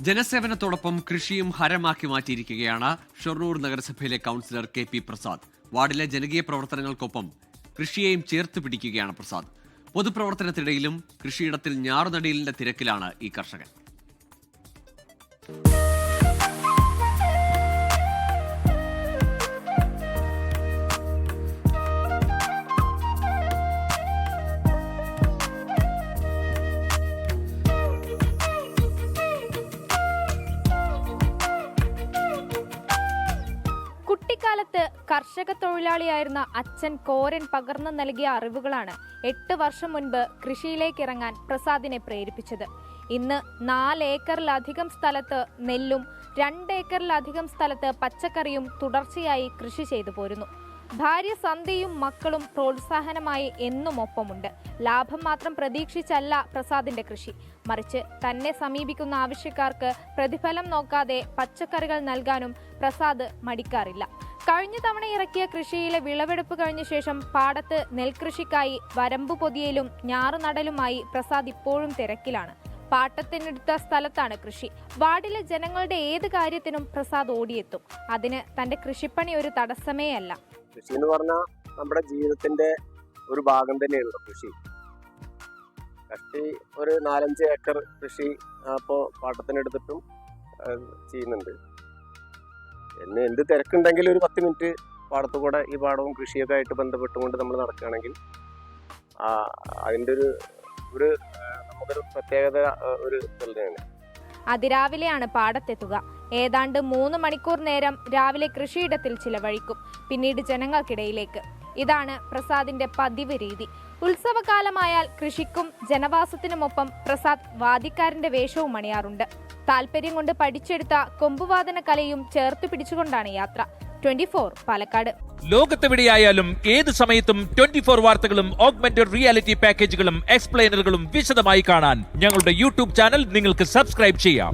ജനസേവനത്തോടൊപ്പം കൃഷിയും ഹരമാക്കി മാറ്റിയിരിക്കുകയാണ് ഷൊർണൂർ നഗരസഭയിലെ കൗൺസിലർ കെ.പി. പ്രസാദ്. വാർഡിലെ ജനകീയ പ്രവർത്തനങ്ങൾക്കൊപ്പം കൃഷിയെയും ചേർത്ത് പിടിക്കുകയാണ് പ്രസാദ്. പൊതുപ്രവർത്തനത്തിനിടയിലും കൃഷിയിടത്തിൽ ഞാറുനടീലിന്റെ തിരക്കിലാണ് ഈ കർഷകൻ. കുട്ടിക്കാലത്ത് കർഷക തൊഴിലാളിയായിരുന്ന അച്ഛൻ കോരൻ പകർന്നു നൽകിയ അറിവുകളാണ് 8 വർഷം മുൻപ് കൃഷിയിലേക്ക് ഇറങ്ങാൻ പ്രസാദിനെ പ്രേരിപ്പിച്ചത്. ഇന്ന് 4 ഏക്കറിലധികം സ്ഥലത്ത് നെല്ലും 2 ഏക്കറിലധികം സ്ഥലത്ത് പച്ചക്കറിയും തുടർച്ചയായി കൃഷി ചെയ്തു പോരുന്നു. ഭാര്യ സന്ധ്യയും മക്കളും പ്രോത്സാഹനമായി എന്നും ഒപ്പമുണ്ട്. ലാഭം മാത്രം പ്രതീക്ഷിച്ചല്ല പ്രസാദിന്റെ കൃഷി, മറിച്ച് തന്നെ സമീപിക്കുന്ന ആവശ്യക്കാർക്ക് പ്രതിഫലം നോക്കാതെ പച്ചക്കറികൾ നൽകാനും പ്രസാദ് മടിക്കാറില്ല. കഴിഞ്ഞ തവണ ഇറക്കിയ കൃഷിയിലെ വിളവെടുപ്പ് കഴിഞ്ഞ ശേഷം പാടത്ത് നെൽകൃഷിക്കായി വരമ്പു പൊതിയലും ഞാറുനടലുമായി പ്രസാദ് ഇപ്പോഴും തിരക്കിലാണ്. പാട്ടത്തിനെടുത്ത സ്ഥലത്താണ് കൃഷി. വാർഡിലെ ജനങ്ങളുടെ ഏത് കാര്യത്തിനും പ്രസാദ് ഓടിയെത്തും. അതിന് തന്റെ കൃഷിപ്പണി ഒരു തടസ്സമേ അല്ല. കൃഷി എന്ന് പറഞ്ഞാൽ നമ്മുടെ ജീവിതത്തിന്റെ ഒരു ഭാഗം തന്നെയാണല്ലോ കൃഷി. കഷ്ടി ഒരു 4-5 ഏക്കർ കൃഷി അപ്പോൾ പാട്ടത്തിനെടുത്തിട്ടും ചെയ്യുന്നുണ്ട്. പിന്നെ എന്ത് തിരക്കുണ്ടെങ്കിലും ഒരു 10 മിനിറ്റ് പാടത്തു കൂടെ ഈ പാടവും കൃഷിയൊക്കെ ആയിട്ട് ബന്ധപ്പെട്ടുകൊണ്ട് നമ്മൾ നടക്കുകയാണെങ്കിൽ അതിൻ്റെ ഒരു നമുക്കൊരു പ്രത്യേകത ഒരു തന്നെയാണ്. അതിരാവിലെയാണ് പാടത്തെത്തുക. ഏതാണ്ട് 3 മണിക്കൂർ നേരം രാവിലെ കൃഷിയിടത്തിൽ ചിലവഴിക്കും, പിന്നീട് ജനങ്ങൾക്കിടയിലേക്ക്. ഇതാണ് പ്രസാദിന്റെ പതിവ് രീതി. ഉത്സവകാലമായാൽ കൃഷിക്കും ജനവാസത്തിനുമൊപ്പം പ്രസാദ് വാദിക്കാരന്റെ വേഷവും അണിയാറുണ്ട്. താല്പര്യം കൊണ്ട് പഠിച്ചെടുത്ത കൊമ്പുവാദന കലയും ചേർത്ത് പിടിച്ചുകൊണ്ടാണ് യാത്ര. 24 പാലക്കാട്. ലോകത്തെവിടെയായാലും ഏത് സമയത്തും 24 വാർത്തകളും ഓഗ്മെന്റഡ് റിയാലിറ്റി പാക്കേജുകളും എക്സ്പ്ലെയിനറുകളും വിശദമായി കാണാൻ ഞങ്ങളുടെ യൂട്യൂബ് ചാനൽ നിങ്ങൾക്ക് സബ്സ്ക്രൈബ് ചെയ്യാം.